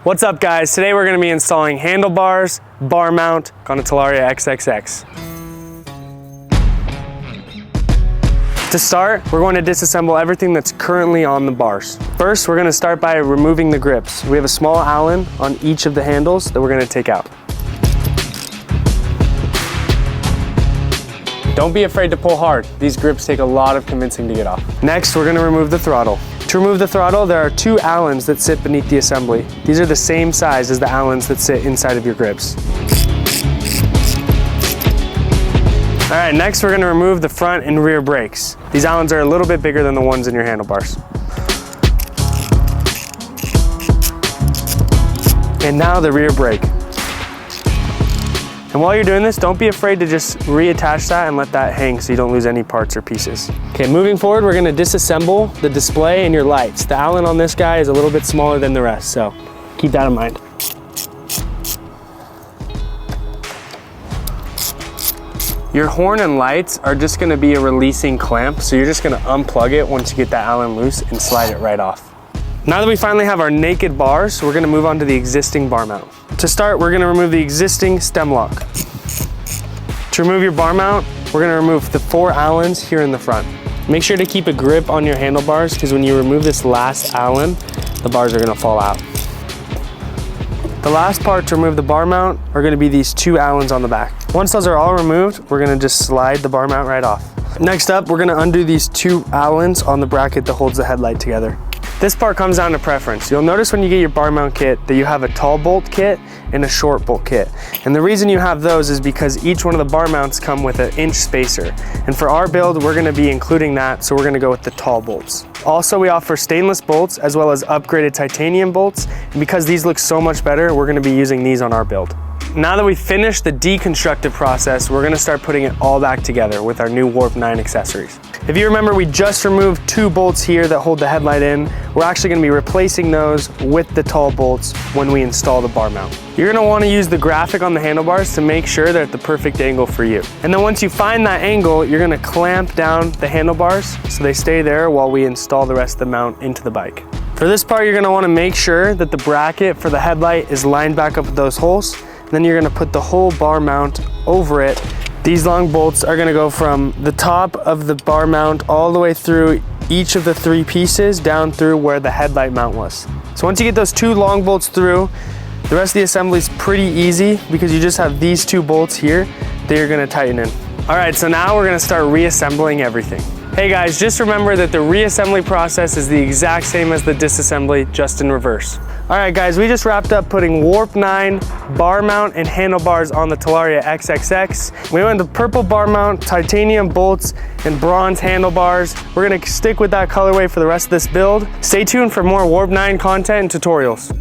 What's up guys? Today we're going to be installing handlebars, bar mount on a Talaria XXX. To start, we're going to disassemble everything that's currently on the bars. First, we're going to start by removing the grips. We have a small Allen on each of the handles that we're going to take out. Don't be afraid to pull hard. These grips take a lot of convincing to get off. Next, we're going to remove the throttle. To remove the throttle, there are two Allens that sit beneath the assembly. These are the same size as the Allens that sit inside of your grips. All right, next we're going to remove the front and rear brakes. These Allens are a little bit bigger than the ones in your handlebars. And now the rear brake. And while you're doing this, don't be afraid to just reattach that and let that hang so you don't lose any parts or pieces. Okay, moving forward, we're gonna disassemble the display and your lights. The Allen on this guy is a little bit smaller than the rest, so keep that in mind. Your horn and lights are just gonna be a releasing clamp, so you're just gonna unplug it once you get that Allen loose and slide it right off. Now that we finally have our naked bars, we're gonna move on to the existing bar mount. To start, we're gonna remove the existing stem lock. To remove your bar mount, we're gonna remove the 4 Allens here in the front. Make sure to keep a grip on your handlebars because when you remove this last Allen, the bars are gonna fall out. The last part to remove the bar mount are gonna be these 2 Allens on the back. Once those are all removed, we're gonna just slide the bar mount right off. Next up, we're gonna undo these 2 Allens on the bracket that holds the headlight together. This part comes down to preference. You'll notice when you get your bar mount kit that you have a tall bolt kit and a short bolt kit. And the reason you have those is because each one of the bar mounts come with an inch spacer. And for our build, we're gonna be including that, so we're gonna go with the tall bolts. Also, we offer stainless bolts as well as upgraded titanium bolts. And because these look so much better, we're gonna be using these on our build. Now that we've finished the deconstructive process, we're gonna start putting it all back together with our new Warp 9 accessories. If you remember, we just removed 2 bolts here that hold the headlight in. We're actually gonna be replacing those with the tall bolts when we install the bar mount. You're gonna wanna use the graphic on the handlebars to make sure they're at the perfect angle for you. And then once you find that angle, you're gonna clamp down the handlebars so they stay there while we install the rest of the mount into the bike. For this part, you're gonna wanna make sure that the bracket for the headlight is lined back up with those holes. Then you're gonna put the whole bar mount over it. These long bolts are gonna go from the top of the bar mount all the way through each of the 3 pieces down through where the headlight mount was. So once you get those 2 long bolts through, the rest of the assembly is pretty easy because you just have these 2 bolts here that you're gonna tighten in. All right, so now we're gonna start reassembling everything. Hey guys, just remember that the reassembly process is the exact same as the disassembly, just in reverse. All right guys, we just wrapped up putting Warp 9 bar mount and handlebars on the Talaria XXX. We went to purple bar mount, titanium bolts, and bronze handlebars. We're gonna stick with that colorway for the rest of this build. Stay tuned for more Warp 9 content and tutorials.